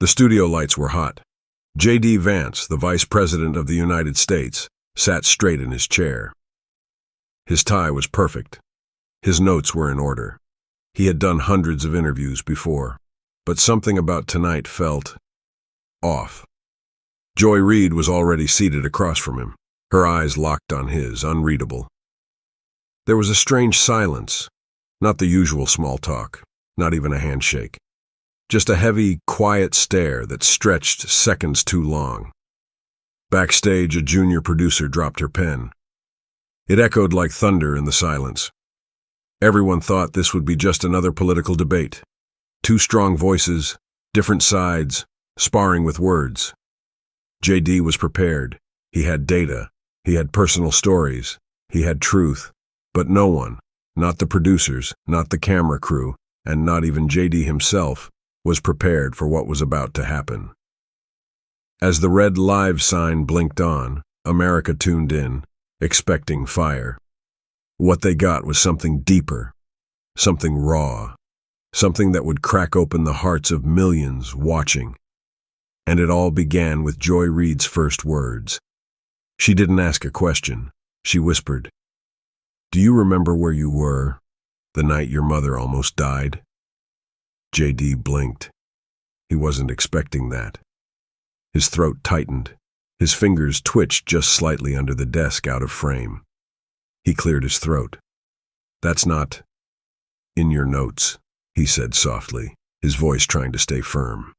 The studio lights were hot. J.D. Vance, the Vice President of the United States, sat straight in his chair. His tie was perfect. His notes were in order. He had done hundreds of interviews before, but something about tonight felt off. Joy Reid was already seated across from him, her eyes locked on his, unreadable. There was a strange silence, not the usual small talk, not even a handshake. Just a heavy, quiet stare that stretched seconds too long. Backstage, a junior producer dropped her pen. It echoed like thunder in the silence. Everyone thought this would be just another political debate. Two strong voices, different sides, sparring with words. J.D. was prepared. He had data. He had personal stories. He had truth. But no one, not the producers, not the camera crew, and not even J.D. himself, was prepared for what was about to happen. As the red live sign blinked on, America tuned in, expecting fire. What they got was something deeper, something raw, something that would crack open the hearts of millions watching. And it all began with Joy Reid's first words. She didn't ask a question. She whispered, "Do you remember where you were the night your mother almost died?" J.D. blinked. He wasn't expecting that. His throat tightened. His fingers twitched just slightly under the desk out of frame. He cleared his throat. "That's not in your notes," he said softly, his voice trying to stay firm.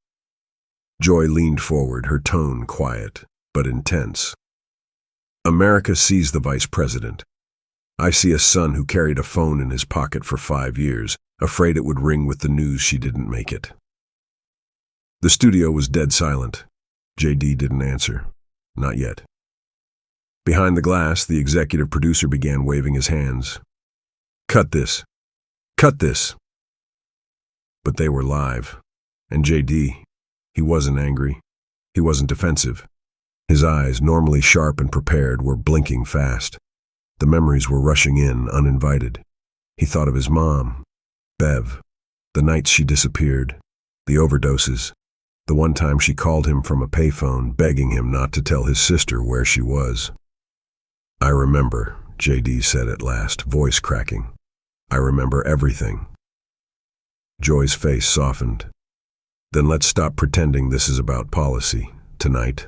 Joy leaned forward, her tone quiet, but intense. "America sees the vice president. I see a son who carried a phone in his pocket for 5 years, afraid it would ring with the news she didn't make it." The studio was dead silent. J.D. didn't answer. Not yet. Behind the glass, the executive producer began waving his hands. "Cut this. Cut this." But they were live. And J.D., he wasn't angry. He wasn't defensive. His eyes, normally sharp and prepared, were blinking fast. The memories were rushing in, uninvited. He thought of his mom, Bev, the nights she disappeared, the overdoses, the one time she called him from a payphone, begging him not to tell his sister where she was. "I remember," J.D. said at last, voice cracking. "I remember everything." Joy's face softened. "Then let's stop pretending this is about policy. Tonight,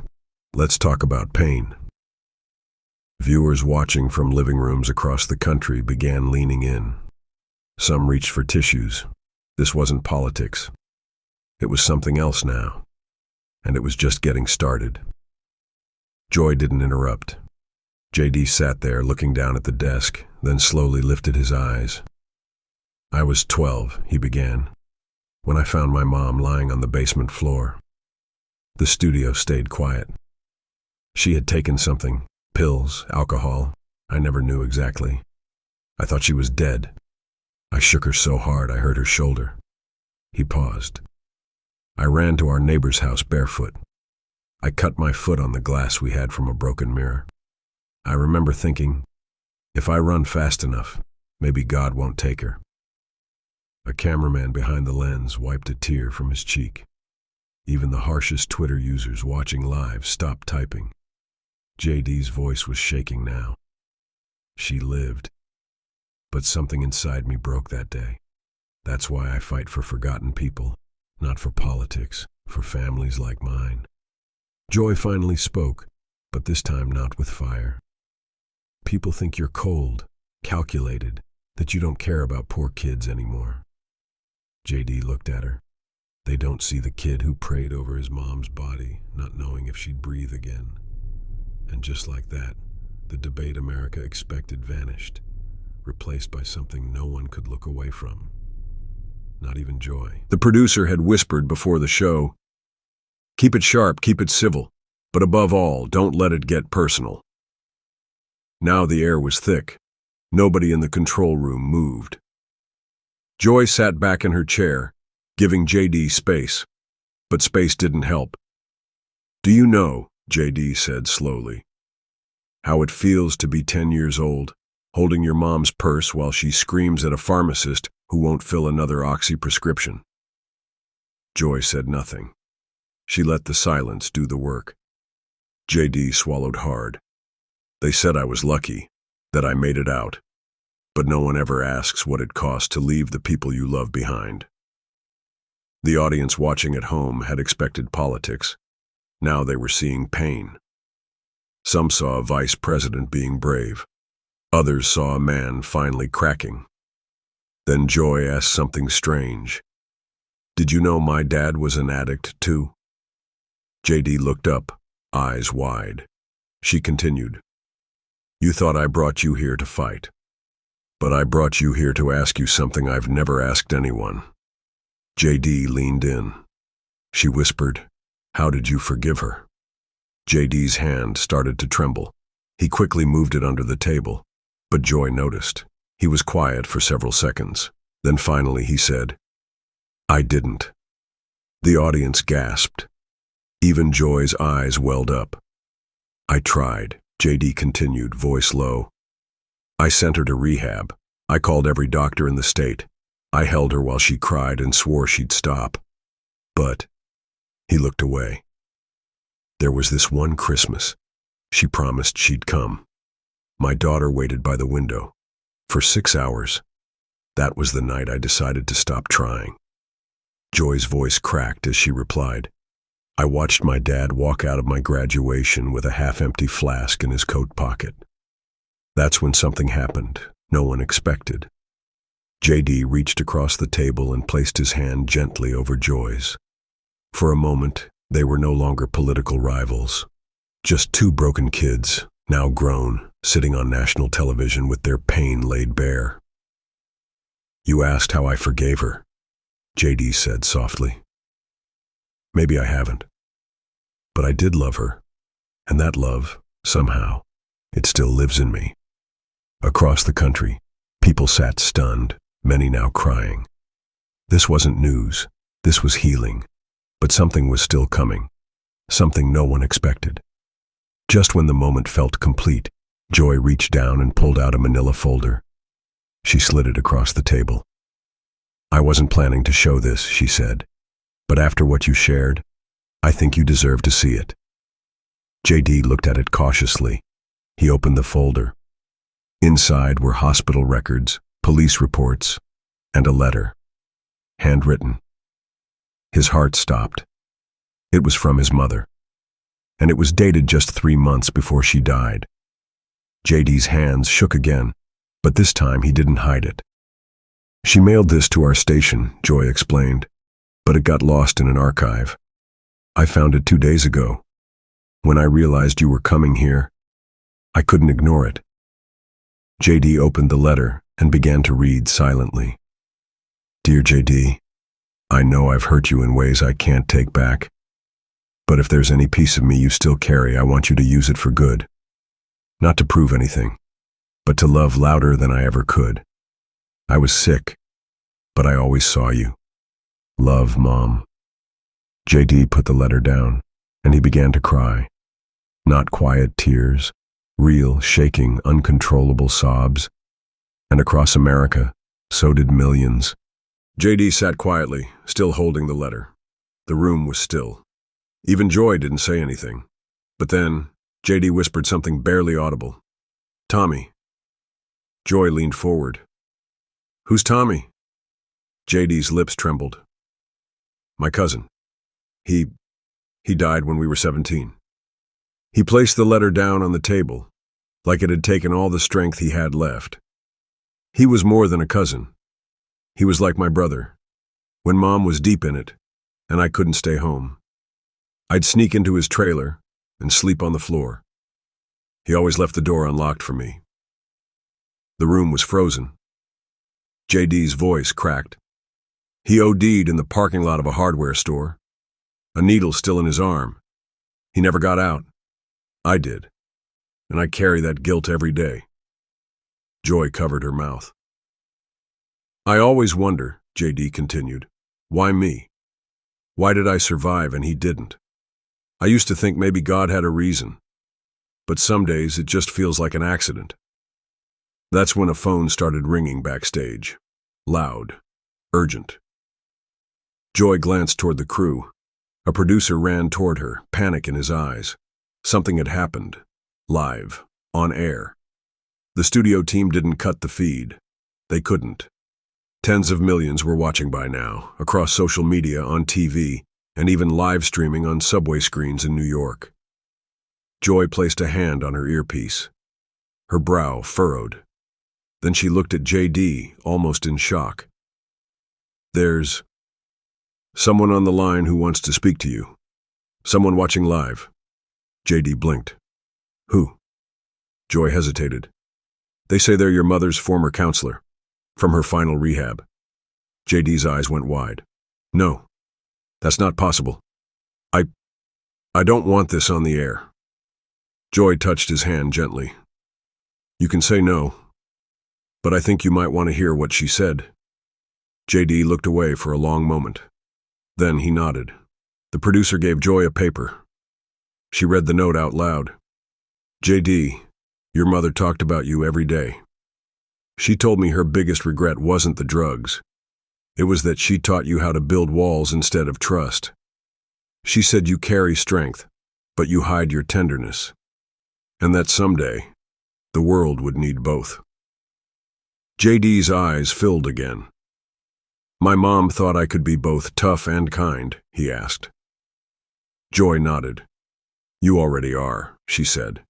let's talk about pain." Viewers watching from living rooms across the country began leaning in. Some reached for tissues. This wasn't politics. It was something else now. And it was just getting started. Joy didn't interrupt. J.D. sat there looking down at the desk, then slowly lifted his eyes. "I was 12, he began, when I found my mom lying on the basement floor." The studio stayed quiet. She had taken something, pills, alcohol, I never knew exactly. I thought she was dead. I shook her so hard I hurt her shoulder. He paused. "I ran to our neighbor's house barefoot. I cut my foot on the glass we had from a broken mirror. I remember thinking, if I run fast enough, maybe God won't take her." A cameraman behind the lens wiped a tear from his cheek. Even the harshest Twitter users watching live stopped typing. J.D.'s voice was shaking now. She lived. But something inside me broke that day. That's why I fight for forgotten people, not for politics, for families like mine. Joy finally spoke, but this time not with fire. "People think you're cold, calculated, that you don't care about poor kids anymore." J.D. looked at her. "They don't see the kid who prayed over his mom's body, not knowing if she'd breathe again." And just like that, the debate America expected vanished, replaced by something no one could look away from. Not even Joy. The producer had whispered before the show, "Keep it sharp, keep it civil, but above all, don't let it get personal." Now the air was thick. Nobody in the control room moved. Joy sat back in her chair, giving J.D. space, but space didn't help. "Do you know," J.D. said slowly, "how it feels to be 10 years old, holding your mom's purse while she screams at a pharmacist who won't fill another oxy prescription?" Joy said nothing. She let the silence do the work. JD swallowed hard. They said I was lucky, that I made it out. But no one ever asks what it costs to leave the people you love behind. The audience watching at home had expected politics. Now they were seeing pain. Some saw a vice president being brave. Others saw a man finally cracking. Then Joy asked something strange. "Did you know my dad was an addict, too?" JD looked up, eyes wide. She continued, "You thought I brought you here to fight. But I brought you here to ask you something I've never asked anyone." JD leaned in. She whispered, "How did you forgive her?" JD's hand started to tremble. He quickly moved it under the table, but Joy noticed. He was quiet for several seconds. Then finally he said, "I didn't." The audience gasped. Even Joy's eyes welled up. "I tried," JD continued, voice low. "I sent her to rehab. I called every doctor in the state. I held her while she cried and swore she'd stop. But," he looked away, "there was this one Christmas. She promised she'd come. My daughter waited by the window. For 6 hours. That was the night I decided to stop trying." Joy's voice cracked as she replied, "I watched my dad walk out of my graduation with a half-empty flask in his coat pocket. That's when something happened no one expected." JD reached across the table and placed his hand gently over Joy's. For a moment, they were no longer political rivals. Just two broken kids, now grown, sitting on national television with their pain laid bare. "You asked how I forgave her," JD said softly. "Maybe I haven't. But I did love her, and that love, somehow, it still lives in me." Across the country, people sat stunned, many now crying. This wasn't news, this was healing, but something was still coming, something no one expected. Just when the moment felt complete, Joy reached down and pulled out a manila folder. She slid it across the table. "I wasn't planning to show this," she said, "but after what you shared, I think you deserve to see it." JD looked at it cautiously. He opened the folder. Inside were hospital records, police reports, and a letter, handwritten. His heart stopped. It was from his mother, and it was dated just 3 months before she died. JD's hands shook again, but this time he didn't hide it. "She mailed this to our station," Joy explained, "but it got lost in an archive. I found it 2 days ago. When I realized you were coming here, I couldn't ignore it." JD opened the letter and began to read silently. "Dear JD, I know I've hurt you in ways I can't take back. But if there's any piece of me you still carry, I want you to use it for good. Not to prove anything, but to love louder than I ever could. I was sick, but I always saw you. Love, Mom." JD put the letter down, and he began to cry. Not quiet tears, real, shaking, uncontrollable sobs. And across America, so did millions. JD sat quietly, still holding the letter. The room was still. Even Joy didn't say anything. But then, JD whispered something barely audible. "Tommy." Joy leaned forward. "Who's Tommy?" JD's lips trembled. "My cousin. He died when we were 17. He placed the letter down on the table, like it had taken all the strength he had left. He was more than a cousin. He was like my brother. When Mom was deep in it, and I couldn't stay home, I'd sneak into his trailer and sleep on the floor. He always left the door unlocked for me." The room was frozen. JD's voice cracked. "He OD'd in the parking lot of a hardware store. A needle still in his arm. He never got out. I did. And I carry that guilt every day." Joy covered her mouth. "I always wonder," JD continued, "why me? Why did I survive and he didn't? I used to think maybe God had a reason. But some days it just feels like an accident." That's when a phone started ringing backstage. Loud. Urgent. Joy glanced toward the crew. A producer ran toward her, panic in his eyes. Something had happened. Live. On air. The studio team didn't cut the feed. They couldn't. Tens of millions were watching by now, across social media, on TV, and even live streaming on subway screens in New York. Joy placed a hand on her earpiece. Her brow furrowed. Then she looked at JD, almost in shock. "There's someone on the line who wants to speak to you. Someone watching live." JD blinked. "Who?" Joy hesitated. "They say they're your mother's former counselor, from her final rehab." JD's eyes went wide. "No, that's not possible. I don't want this on the air." Joy touched his hand gently. "You can say no, but I think you might want to hear what she said." JD looked away for a long moment. Then he nodded. The producer gave Joy a paper. She read the note out loud. "JD, your mother talked about you every day. She told me her biggest regret wasn't the drugs. It was that she taught you how to build walls instead of trust. She said you carry strength, but you hide your tenderness. And that someday, the world would need both." JD's eyes filled again. "My mom thought I could be both tough and kind," he asked. Joy nodded. "You already are," she said.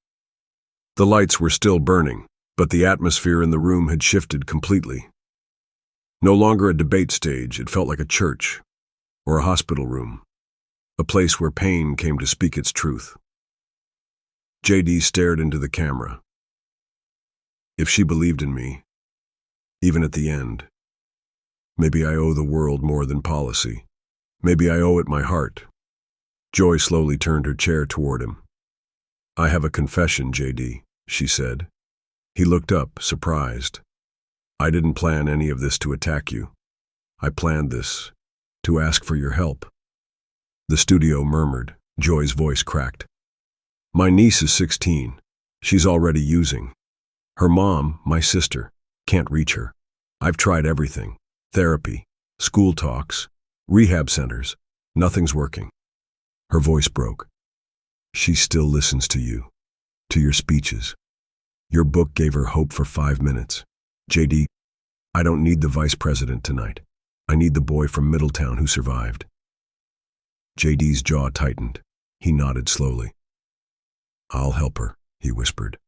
The lights were still burning, but the atmosphere in the room had shifted completely. No longer a debate stage, it felt like a church, or a hospital room, a place where pain came to speak its truth. JD stared into the camera. "If she believed in me, even at the end, maybe I owe the world more than policy. Maybe I owe it my heart." Joy slowly turned her chair toward him. "I have a confession, JD," she said. He looked up, surprised. "I didn't plan any of this to attack you. I planned this to ask for your help." The studio murmured. Joy's voice cracked. "My niece is 16. She's already using. Her mom, my sister, can't reach her. I've tried everything. Therapy, school talks, rehab centers. Nothing's working." Her voice broke. "She still listens to you, to your speeches. Your book gave her hope for 5 minutes. JD, I don't need the vice president tonight. I need the boy from Middletown who survived." JD's jaw tightened. He nodded slowly. "I'll help her," he whispered.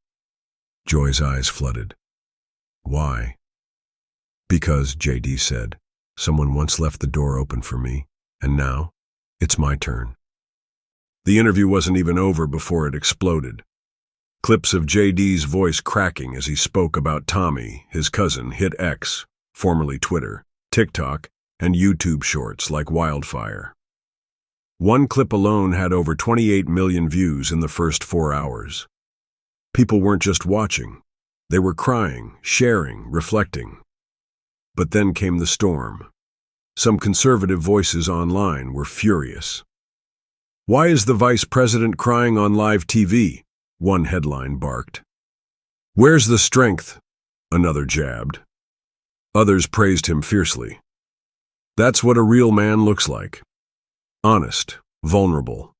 Joy's eyes flooded. "Why?" "Because," JD said, "someone once left the door open for me, and now it's my turn." The interview wasn't even over before it exploded. Clips of JD's voice cracking as he spoke about Tommy, his cousin, hit X, formerly Twitter, TikTok, and YouTube shorts like wildfire. One clip alone had over 28 million views in the first 4 hours. People weren't just watching. They were crying, sharing, reflecting. But then came the storm. Some conservative voices online were furious. "Why is the vice president crying on live TV?" one headline barked. "Where's the strength?" another jabbed. Others praised him fiercely. "That's what a real man looks like. Honest, vulnerable."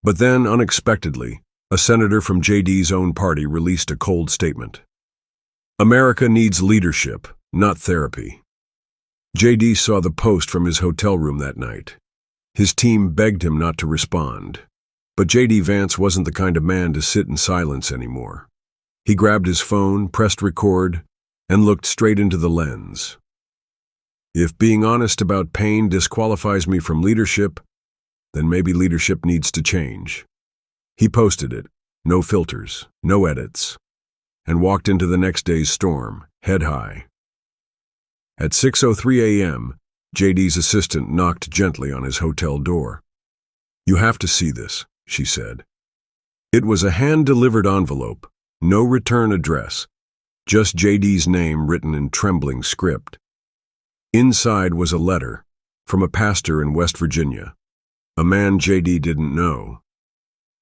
But then, unexpectedly, a senator from JD's own party released a cold statement. "America needs leadership, not therapy." JD saw the post from his hotel room that night. His team begged him not to respond. But JD Vance wasn't the kind of man to sit in silence anymore. He grabbed his phone, pressed record, and looked straight into the lens. "If being honest about pain disqualifies me from leadership, then maybe leadership needs to change." He posted it, no filters, no edits, and walked into the next day's storm, head high. At 6:03 a.m., JD's assistant knocked gently on his hotel door. "You have to see this," she said. It was a hand-delivered envelope, no return address, just JD's name written in trembling script. Inside was a letter from a pastor in West Virginia, a man JD didn't know.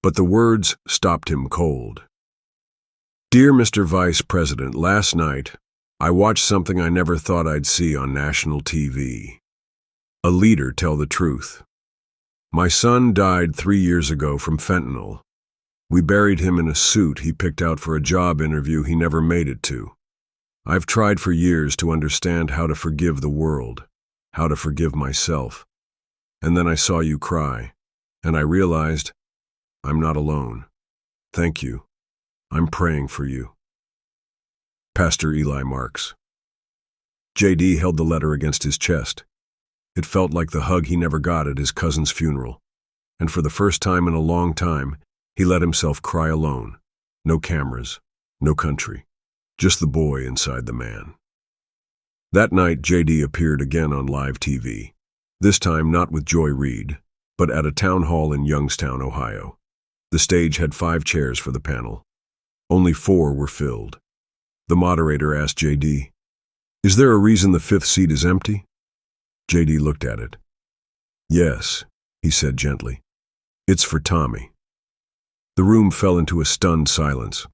But the words stopped him cold. "Dear Mr. Vice President, last night, I watched something I never thought I'd see on national TV. A leader tell the truth. My son died 3 years ago from fentanyl. We buried him in a suit he picked out for a job interview he never made it to. I've tried for years to understand how to forgive the world, how to forgive myself. And then I saw you cry, and I realized I'm not alone. Thank you. I'm praying for you. Pastor Eli Marks. J.D. held the letter against his chest. It felt like the hug he never got at his cousin's funeral. And for the first time in a long time, he let himself cry alone. No cameras, no country, just the boy inside the man. That night, J.D. appeared again on live TV. This time not with Joy Reid, but at a town hall in Youngstown, Ohio. The stage had 5 chairs for the panel. Only 4 were filled. The moderator asked J.D., "Is there a reason the 5th seat is empty?" J.D. looked at it. "Yes," he said gently. "It's for Tommy." The room fell into a stunned silence.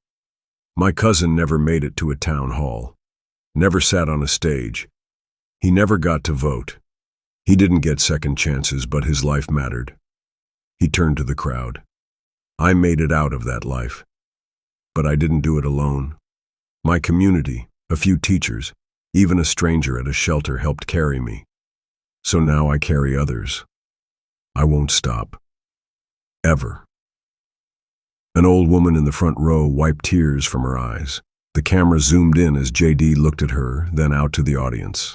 My cousin never made it to a town hall, never sat on a stage. He never got to vote. He didn't get second chances, but his life mattered. He turned to the crowd. I made it out of that life. But I didn't do it alone. My community, a few teachers, even a stranger at a shelter helped carry me. So now I carry others. I won't stop. Ever. An old woman in the front row wiped tears from her eyes. The camera zoomed in as J.D. looked at her, then out to the audience.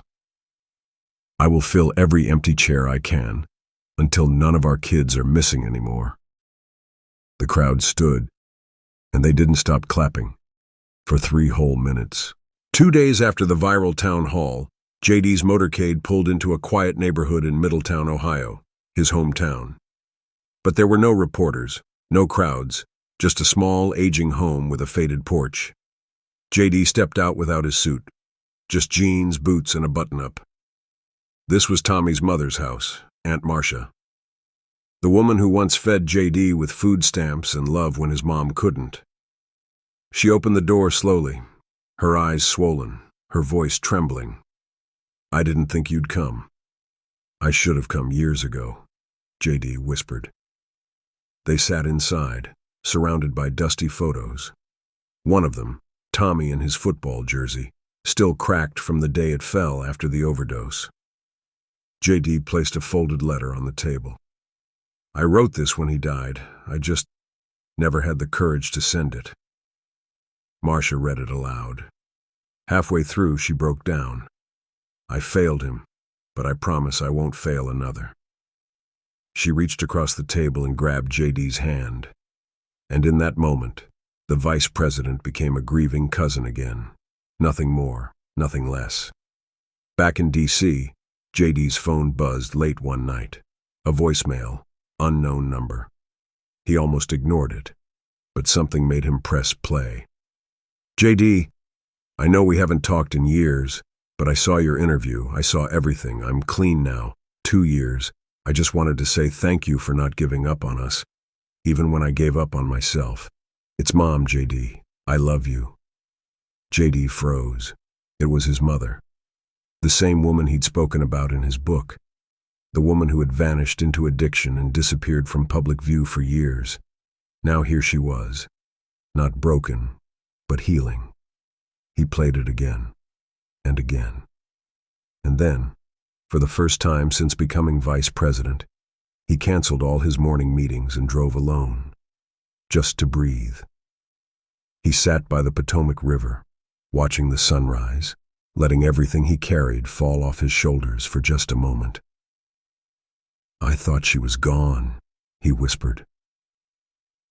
"I will fill every empty chair I can, until none of our kids are missing anymore." The crowd stood, and they didn't stop clapping, for 3 whole minutes. 2 days after the viral town hall, J.D.'s motorcade pulled into a quiet neighborhood in Middletown, Ohio, his hometown. But there were no reporters, no crowds, just a small, aging home with a faded porch. J.D. stepped out without his suit, just jeans, boots, and a button-up. This was Tommy's mother's house, Aunt Marcia. The woman who once fed J.D. with food stamps and love when his mom couldn't. She opened the door slowly, her eyes swollen, her voice trembling. "I didn't think you'd come." "I should have come years ago," J.D. whispered. They sat inside, surrounded by dusty photos. One of them, Tommy in his football jersey, still cracked from the day it fell after the overdose. J.D. placed a folded letter on the table. "I wrote this when he died. I just never had the courage to send it." Marcia read it aloud. Halfway through, she broke down. "I failed him, but I promise I won't fail another." She reached across the table and grabbed J.D.'s hand. And in that moment, the vice president became a grieving cousin again. Nothing more, nothing less. Back in D.C., J.D.'s phone buzzed late one night. A voicemail, unknown number. He almost ignored it, but something made him press play. "J.D., I know we haven't talked in years, but I saw your interview. I saw everything. I'm clean now. 2 years. I just wanted to say thank you for not giving up on us, even when I gave up on myself. It's Mom, J.D. I love you." J.D. froze. It was his mother. The same woman he'd spoken about in his book. The woman who had vanished into addiction and disappeared from public view for years. Now here she was, not broken, but healing. He played it again, and again. And then, for the first time since becoming vice president, he canceled all his morning meetings and drove alone, just to breathe. He sat by the Potomac River, watching the sunrise, letting everything he carried fall off his shoulders for just a moment. "I thought she was gone," he whispered.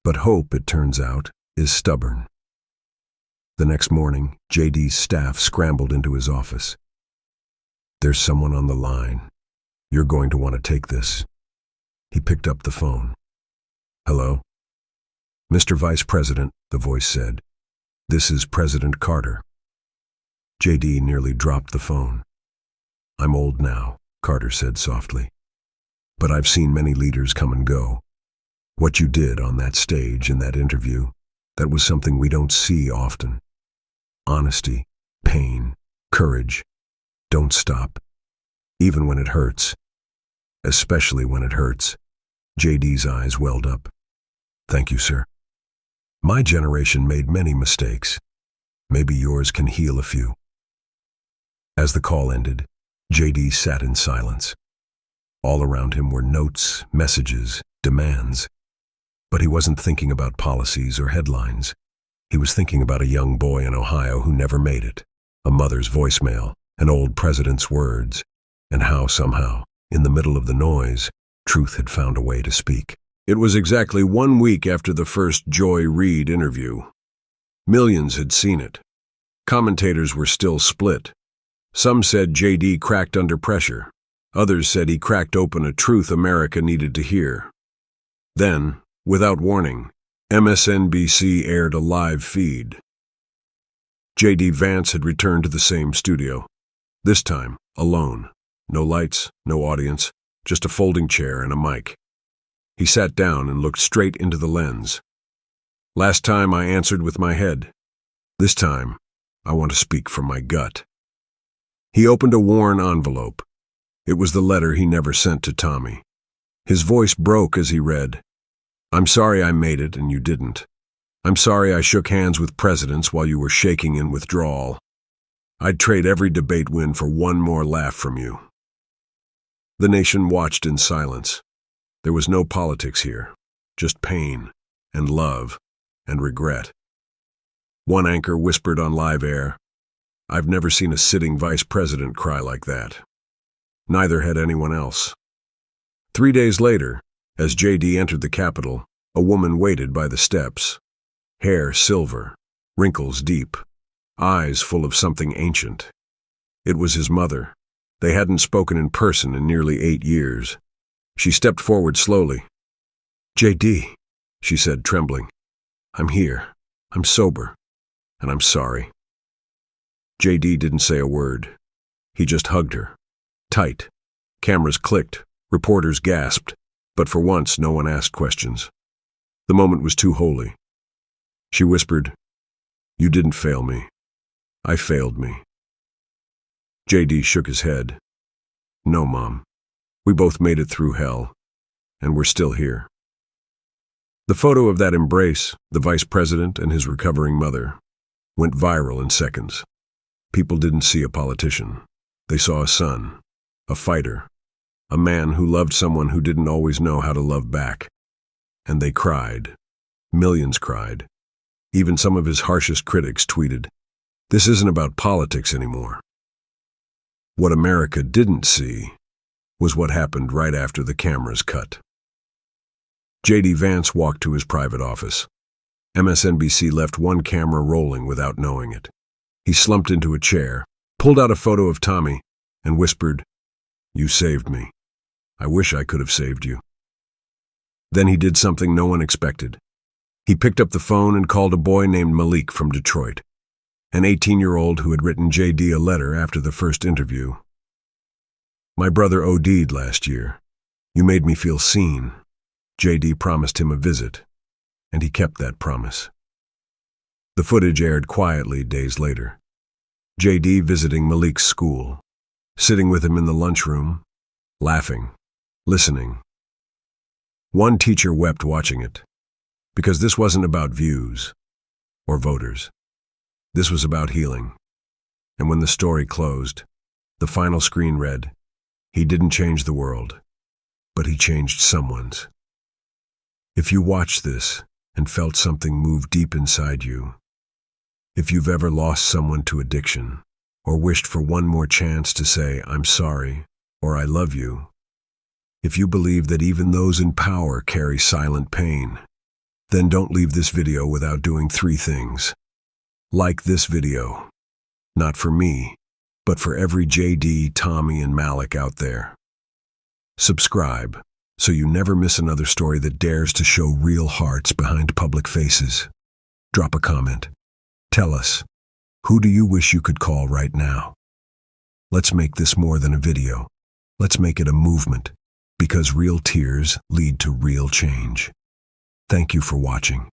But hope, it turns out, is stubborn. The next morning, J.D.'s staff scrambled into his office. "There's someone on the line. You're going to want to take this." He picked up the phone. "Hello?" "Mr. Vice President," the voice said. "This is President Carter." J.D. nearly dropped the phone. "I'm old now," Carter said softly. "But I've seen many leaders come and go. What you did on that stage in that interview, that was something we don't see often. Honesty, pain, courage. Don't stop. Even when it hurts. Especially when it hurts. JD's eyes welled up. Thank you, sir. My generation made many mistakes. Maybe yours can heal a few. As the call ended, JD sat in silence. All around him were notes, messages, demands. But he wasn't thinking about policies or headlines. He was thinking about a young boy in Ohio who never made it, a mother's voicemail, an old president's words, and how somehow, in the middle of the noise, truth had found a way to speak. It was exactly 1 week after the first Reid interview. Millions had seen it. Commentators were still split. Some said JD cracked under pressure. Others said he cracked open a truth America needed to hear. Then, without warning, MSNBC aired a live feed. JD Vance had returned to the same studio. This time, alone. No lights, no audience, just a folding chair and a mic. He sat down and looked straight into the lens. Last time I answered with my head. This time, I want to speak from my gut. He opened a worn envelope. It was the letter he never sent to Tommy. His voice broke as he read, "I'm sorry I made it and you didn't. I'm sorry I shook hands with presidents while you were shaking in withdrawal. I'd trade every debate win for one more laugh from you." The nation watched in silence. There was no politics here, just pain and love and regret. One anchor whispered on live air, "I've never seen a sitting vice president cry like that." Neither had anyone else. 3 days later, as JD entered the Capitol, a woman waited by the steps. Hair silver, wrinkles deep, eyes full of something ancient. It was his mother. They hadn't spoken in person in nearly 8 years. She stepped forward slowly. "JD," she said, trembling. "I'm here. I'm sober. And I'm sorry." JD didn't say a word. He just hugged her. Tight. Cameras clicked. Reporters gasped. But for once, no one asked questions. The moment was too holy. She whispered, "You didn't fail me. I failed me." JD shook his head. "No, Mom. We both made it through hell. And we're still here." The photo of that embrace, the vice president and his recovering mother, went viral in seconds. People didn't see a politician. They saw a son, a fighter, a man who loved someone who didn't always know how to love back. And they cried. Millions cried. Even some of his harshest critics tweeted, "This isn't about politics anymore." What America didn't see was what happened right after the cameras cut. JD Vance walked to his private office. MSNBC left one camera rolling without knowing it. He slumped into a chair, pulled out a photo of Tommy, and whispered, "You saved me. I wish I could have saved you." Then he did something no one expected. He picked up the phone and called a boy named Malik from Detroit, an 18-year-old who had written JD a letter after the first interview. "My brother OD'd last year. You made me feel seen." JD promised him a visit, and he kept that promise. The footage aired quietly days later. JD visiting Malik's school, sitting with him in the lunchroom, laughing, listening. One teacher wept watching it, because this wasn't about views or voters. This was about healing. And when the story closed, the final screen read, "He didn't change the world, but he changed someone's." If you watched this and felt something move deep inside you, if you've ever lost someone to addiction, or wished for one more chance to say, "I'm sorry," or "I love you," if you believe that even those in power carry silent pain, then don't leave this video without doing 3 things. Like this video. Not for me, but for every JD, Tommy, and Malik out there. Subscribe, so you never miss another story that dares to show real hearts behind public faces. Drop a comment. Tell us, who do you wish you could call right now? Let's make this more than a video. Let's make it a movement, because real tears lead to real change. Thank you for watching.